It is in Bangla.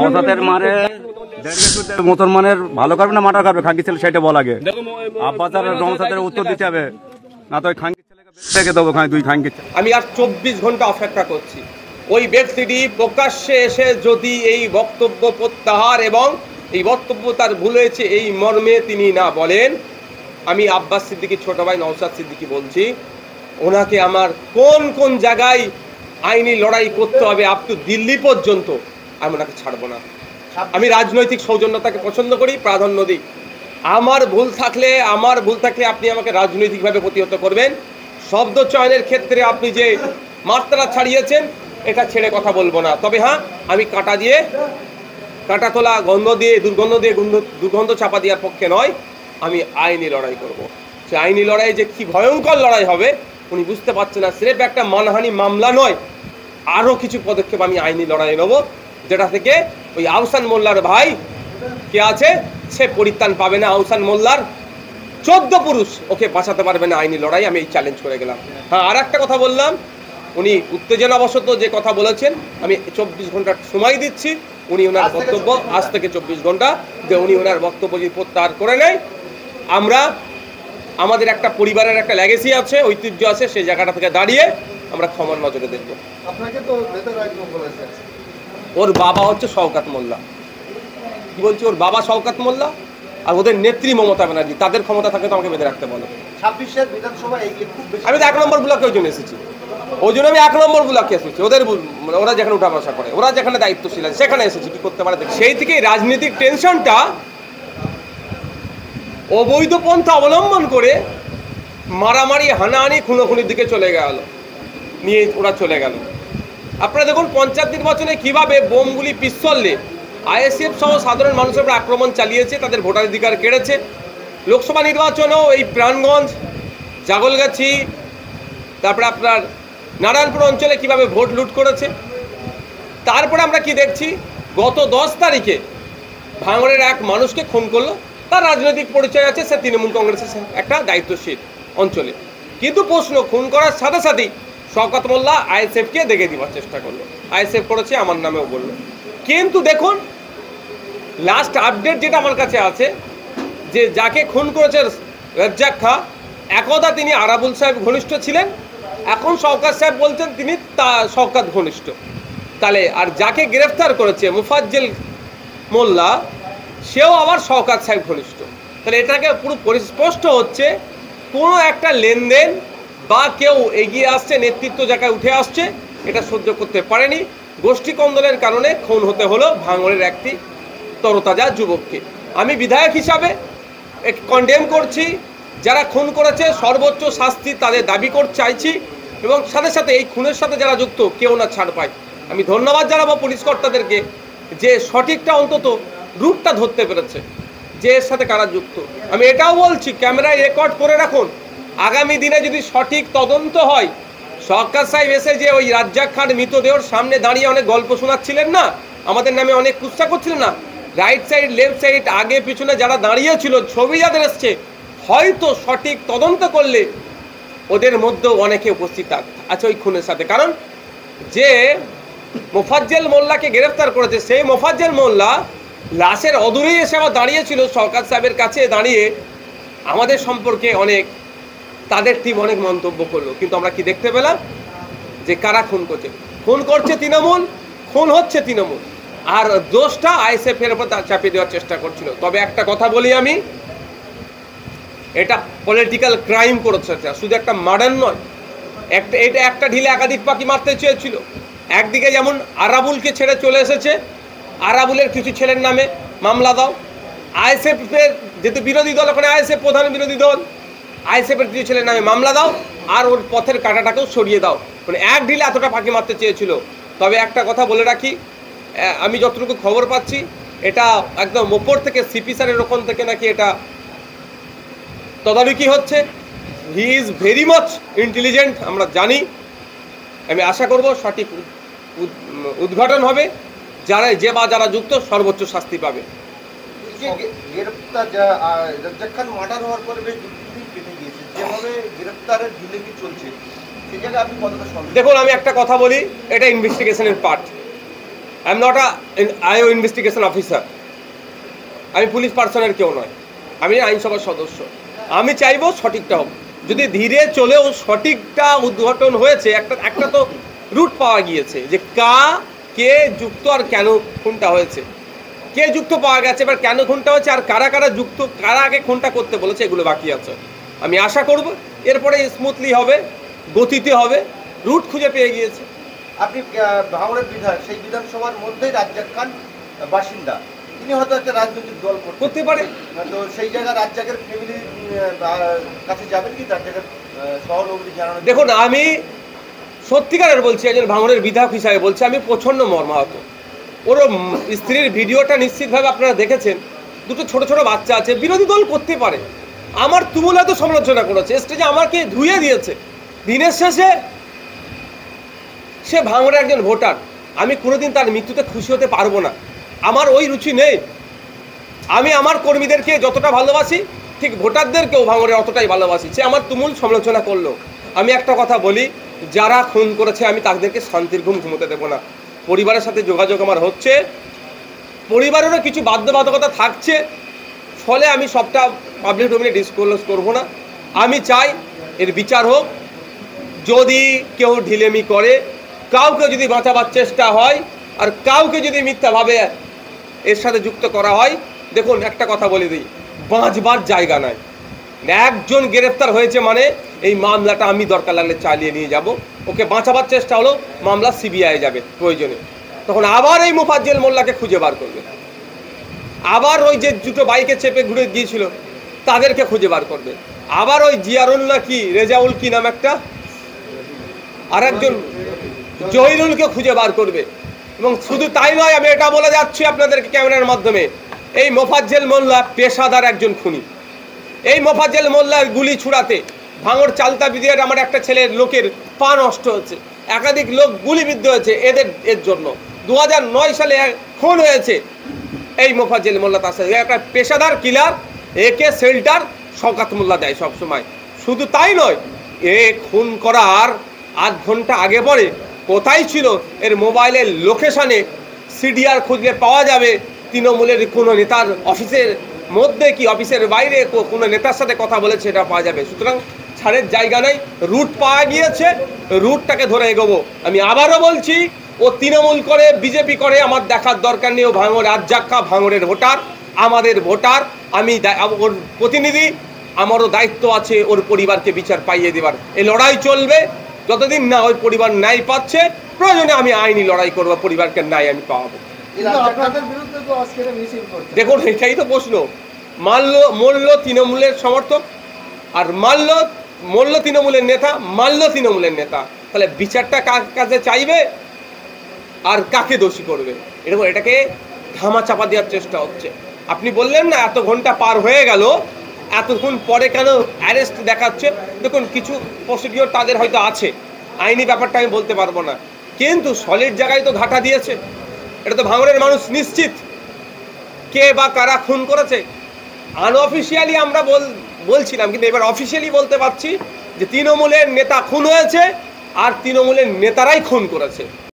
নওশাদের মারে মুসলমানের ভালো করবে না মাটা করবে খাঙ্কি ছেলে সেটা বলা আগে আব্বাস আর নওশাদের উত্তর দিতে হবে না তো খাঙ্কি ছেলেকে দেখে দেবো দুই খাঙ্কি। আমি আর 24 ঘন্টা অপেক্ষা করছি ওই ব্যক্তিটি প্রকাশ্যে এসে যদি এই বক্তব্য প্রত্যাহার এবং এই বক্তব্য তার ভুল হয়েছে এই মর্মে তিনি না বলেন, আমি আব্বাস সিদ্দিকীর ছোট ভাই নওশাদ সিদ্দিকী বলছি, ওনাকে আমার কোন কোন জায়গায় আইনি লড়াই করতে হবে আপ টু দিল্লি পর্যন্ত, আমি ওনাকে ছাড়বো না। আমি রাজনৈতিক সৌজন্যতাকে পছন্দ করি, প্রাধান্য দিই। আমার ভুল থাকলে আপনি আমাকে রাজনৈতিকভাবে প্রতিহত করবেন। শব্দ চয়নের ক্ষেত্রে আপনি যে মাত্রা ছাড়িয়েছেন এটা ছেড়ে কথা বলবো না। তবে হ্যাঁ, আমি কাঁটা তোলা দুর্গন্ধ চাপা দেওয়ার পক্ষে নয়, আমি আইনি লড়াই করব। সে আইনি লড়াই যে কি ভয়ঙ্কর লড়াই হবে উনি বুঝতে পারছেন না। সিরেফ একটা মানহানি মামলা নয়, আরও কিছু পদক্ষেপ আমি আইনি লড়াই নেব, যেটা থেকে ওই আহসান মোল্লার ভাই কে আছে সে পরিত্রাণ পাবে না। আহসান মোল্লার 14 পুরুষ ওকে বাঁচাতে পারবে না আইনি লড়াই। আমি এই চ্যালেঞ্জ করে গেলাম। হ্যাঁ, আর একটা কথা বললাম, উনি উত্তেজনাবশত যে কথা বলেছেন, আমি 24 ঘন্টার সময় দিচ্ছি। উনি ওনার বক্তব্য আজ থেকে 24 ঘন্টা যে উনি ওনার বক্তব্য যদি প্রত্যাহার করে নেয়, আমাদের একটা পরিবারের একটা লেগেসি আছে, ঐতিহ্য আছে, সেই জায়গাটা থেকে দাঁড়িয়ে আমরা ক্ষমার নজরে দেখব। ওর বাবা হচ্ছে শওকত মোল্লা। কি বলছি, ওর বাবা শওকত মোল্লা আর ওদের নেত্রী মমতা ব্যানার্জি। তাদের ক্ষমতা থাকে তো আমাকে বেঁধে রাখতে বলো। 26 বিধানসভা আমি তো 1 নম্বর ব্লকে ওই জন্য এসেছি, আমি 1 নম্বর ব্লকে এসেছি। ওরা যেখানে উঠা বসা করে, ওরা যেখানে দায়িত্বশীল আছে সেখানে এসেছি। কি করতে পারে সেই থেকে রাজনৈতিক টেনশনটা অবৈধ পন্থা অবলম্বন করে মারামারি হানাহানি খুনোখুনির দিকে ওরা চলে গেল। আপনারা দেখুন পঞ্চায়েত নির্বাচনে কিভাবে বোমগুলি পিস্তলে আইএসএফ সহ সাধারণ মানুষের উপর আক্রমণ চালিয়েছে, তাদের ভোটাধিকার কেড়েছে। লোকসভা নির্বাচনেও এই প্রাণগঞ্জ, জাগলগাছি, তারপরে আপনার নারায়ণপুর অঞ্চলে কিভাবে ভোট লুট করেছে। তারপরে আমরা কি দেখছি, গত 10 তারিখে ভাঙড়ের এক মানুষকে খুন করলো। তার রাজনৈতিক পরিচয় আছে, সে তৃণমূল কংগ্রেসের একটা দায়িত্বশীল অঞ্চলে। কিন্তু প্রশ্ন, খুন করার সাথে সাথেই শওকত মোল্লা আইএসএফকে দেখে দেওয়ার চেষ্টা করলো। আইএসএফ করেছে, আমার নামেও বললো। কিন্তু দেখুন লাস্ট আপডেট যেটা আমার কাছে আছে, যে যাকে খুন করেছে রাজ্জাক খাঁ, একদা তিনি আরাবুল সাহেব ঘনিষ্ঠ ছিলেন, এখন শওকত সাহেব বলছেন তিনি শওকত ঘনিষ্ঠ। তাহলে আর যাকে গ্রেফতার করেছে মুফাজ্জল মোল্লা, সেও আবার শওকত সাহেব ঘনিষ্ঠ। তাহলে এটাকে পুরো পরিস্পষ্ট হচ্ছে কোনো একটা লেনদেন বা কেউ এগিয়ে আসছে, নেতৃত্ব জায়গায় উঠে আসছে, এটা সহ্য করতে পারেনি। গোষ্ঠী কন্দলের কারণে খুন হতে হলো ভাঙড়ের একটি তরতাজা যুবককে। আমি বিধায়ক হিসাবে কন্ডেম করছি, যারা খুন করেছে সর্বোচ্চ শাস্তি তাদের দাবি চাইছি, এবং সাথে সাথে এই খুনের সাথে যারা যুক্ত কেউ না ছাড় পায়। আমি ধন্যবাদ জানাবো পুলিশ কর্তাদেরকে যে সঠিকটা অন্তত রূপটা ধরতে পেরেছে যে এর সাথে কারা যুক্ত। আমি এটাও বলছি, ক্যামেরায় রেকর্ড করে রাখুন, আগামী দিনে যদি সঠিক তদন্ত হয়। শওকত সাহেব এসে যে ওই রাজ্জাক খান মৃতদেহর সামনে দাঁড়িয়ে অনেক গল্প শোনাচ্ছিলেন না, আমাদের নামে অনেক কুৎসা করছিলেন না, রাইট সাইড লেফট সাইড আগে পিছনে যারা দাঁড়িয়েছিল, ছবি যাদের এসছে, হয়তো সঠিক তদন্ত করলে ওদের মধ্যেও অনেকে উপস্থিত আছে ওই খুনের সাথে। কারণ যে মোফাজ্জল মোল্লাকে গ্রেফতার করেছে, সেই মোফাজ্জল মোল্লা লাশের অদূরেই এসে আবার দাঁড়িয়েছিল শওকত সাহেবের কাছে, দাঁড়িয়ে আমাদের সম্পর্কে তাদের টিম অনেক মন্তব্য করলো। কিন্তু আমরা কি দেখতে পেলাম যে কারা খুন করছে তৃণমূল, খুন হচ্ছে তৃণমূল, আর দোষটা আইএসএফ এর উপর চাপিয়ে দেওয়ার চেষ্টা করছিল। তবে একটা কথা বলি আমি, এটা পলিটিক্যাল ক্রাইম করেছে, শুধু একটা মার্ডার নয়, এটা একটা ঢিলে একাধিক পাখি মারতে চেয়েছিল। একদিকে যেমন আরাবুলকে ছেড়ে চলে এসেছে, আরাবুলের কিছু ছেলের নামে মামলা দাও, আইএসএফ এর যেহেতু বিরোধী দল, ওখানে আইএসএফ প্রধান বিরোধী দল, আইএসএফ এর কিছু ছেলের নামে মামলা দাও, আর ওর পথের কাঁটাটাকেও সরিয়ে দাও। মানে এক ঢিলে এতটা পাখি মারতে চেয়েছিল। তবে একটা কথা বলে রাখি, আমি যতটুকু খবর পাচ্ছি, এটা একদম ওপর থেকে সিপি স্যারের ওখান থেকে নাকি এটা তদারকি হচ্ছে। He is very much intelligent, আমরা জানি। আমি আশা করব সঠিক উদ্ঘাটন হবে, যারা যুক্ত সর্বোচ্চ শাস্তি পাবে। দেখুন, আমি একটা কথা বলি, এটা ইনভেস্টিগেশনের part. I am not IO investigation officer, আমি পুলিশ পার্সনের কেউ নয়, আমি আইনসভার সদস্য। আমি চাইবো সঠিকটা হোক, যদি ধীরে চলেও সঠিকটা উদ্ঘাটন হয়েছে, একটা তো রুট পাওয়া গিয়েছে যে কে যুক্ত আর কেন খুনটা হয়েছে, কে যুক্ত পাওয়া গেছে, এবার কেন খুনটা হয়েছে আর কারা কারা যুক্ত, কারা আগে খুনটা করতে বলেছে, এগুলো বাকি আছে। আমি আশা করব এরপরে স্মুথলি হবে, গতিতে হবে, রুট খুঁজে পেয়ে গিয়েছে। আপনি ভাঙড়ের বিধায়ক, সেই বিধানসভার মধ্যেই রাজ্জাক খান বাসিন্দা, তিনি হয়তো একটা রাজনৈতিক দল করতে পারে, তো সেই জায়গায় রাজ্জাকের ফ্যামিলির কাছে যাবেন কি রাজ্জাকের সহযোগী জানানো? দেখুন, আমি সত্যিকারের বলছি, একজন ভাঙড়ের বিধায়ক হিসাবে বলছি, আমি প্রচণ্ড মর্মাহত। ওর স্ত্রীর ভিডিওটা নিশ্চিতভাবে আপনারা দেখেছেন, দুটো ছোট ছোট বাচ্চা আছে, বিরোধী দল করতে পারে, আমার তুমুল এত সমালোচনা করেছে, স্টেজে আমাকে ধুয়ে দিয়েছে। দিনের শেষে সে ভাঙড়ের একজন ভোটার, আমি কোনোদিন তার মৃত্যুতে খুশি হতে পারবো না, আমার ওই রুচি নেই। আমি আমার কর্মীদেরকে যতটা ভালোবাসি, ঠিক ভোটারদেরকেও ভাঙড়ে অতটাই ভালোবাসি। সে আমার তুমুল সমালোচনা করলো। আমি একটা কথা বলি, যারা খুন করেছে আমি তাদেরকে শান্তির ঘুম ঘুমোতে দেবো না। পরিবারের সাথে যোগাযোগ আমার হচ্ছে, পরিবারেরও কিছু বাধ্যবাধকতা থাকছে, ফলে আমি সবটা পাবলিক ডোমেইনে ডিসক্লোজ করবো না। আমি চাই এর বিচার হোক। যদি কেউ ঢিলেমি করে, কাউকে যদি বাঁচাবার চেষ্টা হয়, আর কাউকে যদি মিথ্যাভাবে এর সাথে যুক্ত করা হয়, দেখুন একটা কথা বলে দিই, বাঁচবার জায়গা নাই। একজন গ্রেফতার হয়েছে মানে এই মামলাটা আমি দরকার লাগলে চালিয়ে নিয়ে যাব। ওকে বাঁচাবার চেষ্টা হলো, মামলা সিবিআই যাবে প্রয়োজনে, তখন আবার এই মোফাজ্জেল মোল্লাকে খুঁজে বার করবে, আবার ওই যে দুটো বাইকে চেপে ঘুরে গিয়েছিল তাদেরকে খুঁজে বার করবে, আবার ওই জিয়ারুল্লাহ কি রেজাউল কি নাম একটা আর একজন জহিরুলকে খুঁজে বার করবে। এবং শুধু তাই নয়, আমি এটা বলে যাচ্ছি আপনাদেরকে ক্যামেরার মাধ্যমে, এই মোফাজ্জেল মোল্লা পেশাদার একজন খুনি। এই মোফাজ্জেল মোল্লার গুলি ছুড়াতে ভাঙড় চালতা বিদিয়ার আমার একটা ছেলের লোকের পা নষ্ট হচ্ছে, একাধিক লোক গুলিবিদ্ধ হয়েছে এর জন্য। 2009 সালে খুন হয়েছে এই মোফাজ্জেল মোল্লা, তার সাথে একটা পেশাদার কিলার, একে শেল্টার শওকত মোল্লা দেয় সবসময়। শুধু তাই নয়, এ খুন করার 8 ঘন্টা আগে পরে কোথায় ছিল এর মোবাইলের লোকেশনে সিডিআর খুঁজলে পাওয়া যাবে, তৃণমূলের কোনো নেতার অফিসের মধ্যে কি অফিসের বাইরে কোনো নেতার সাথে কথা বলেছে, এটা পাওয়া যাবে। সুতরাং ছাড়ের জায়গা নেই, রুট পাওয়া গিয়েছে, রুটটাকে ধরে এগোবো। আমি আবারও বলছি, ও তৃণমূল করে বিজেপি করে আমার দেখার দরকার নেই। ও ভাঙড় রাজ্জাক খান ভাঙড়ের ভোটার, আমাদের ভোটার, আমি ওর প্রতিনিধি, আমারও দায়িত্ব আছে ওর পরিবারকে বিচার পাইয়ে দেবার। এই লড়াই চলবে যতদিন না ওই পরিবার ন্যায় পাচ্ছে, প্রয়োজনে আমি আইনি লড়াই করবো, পরিবারকে ন্যায় আমি পাওয়াবো। দেখুন, এটাই তো প্রশ্ন। মল্ল তৃণমূলের সমর্থক, আর মল্ল তৃণমূলের নেতা, মাল্য তৃণমূলের নেতা, তাহলে বিচারটা কার কাছে চাইবে আর কাকে দোষী করবে? এটাকে ধামা চাপা দেওয়ার চেষ্টা হচ্ছে। আপনি বললেন না এত ঘন্টা পার হয়ে গেল, এতক্ষণ পরে কেন অ্যারেস্ট দেখাচ্ছে? দেখুন, কিছু প্রসিডিওর তাদের হয়তো আছে, আইনি ব্যাপারটা আমি বলতে পারবো না, কিন্তু সলিড জায়গায় তো ঘাটা দিয়েছে। এটা তো ভাঙড়ের মানুষ নিশ্চিত কে বা কারা খুন করেছে। আনঅফিসিয়ালি আমরা বলছিলাম, কিন্তু এবার অফিসিয়ালি বলতে পারছি যে তৃণমূলের নেতা খুন হয়েছে, আর তৃণমূলের নেতারাই খুন করেছে।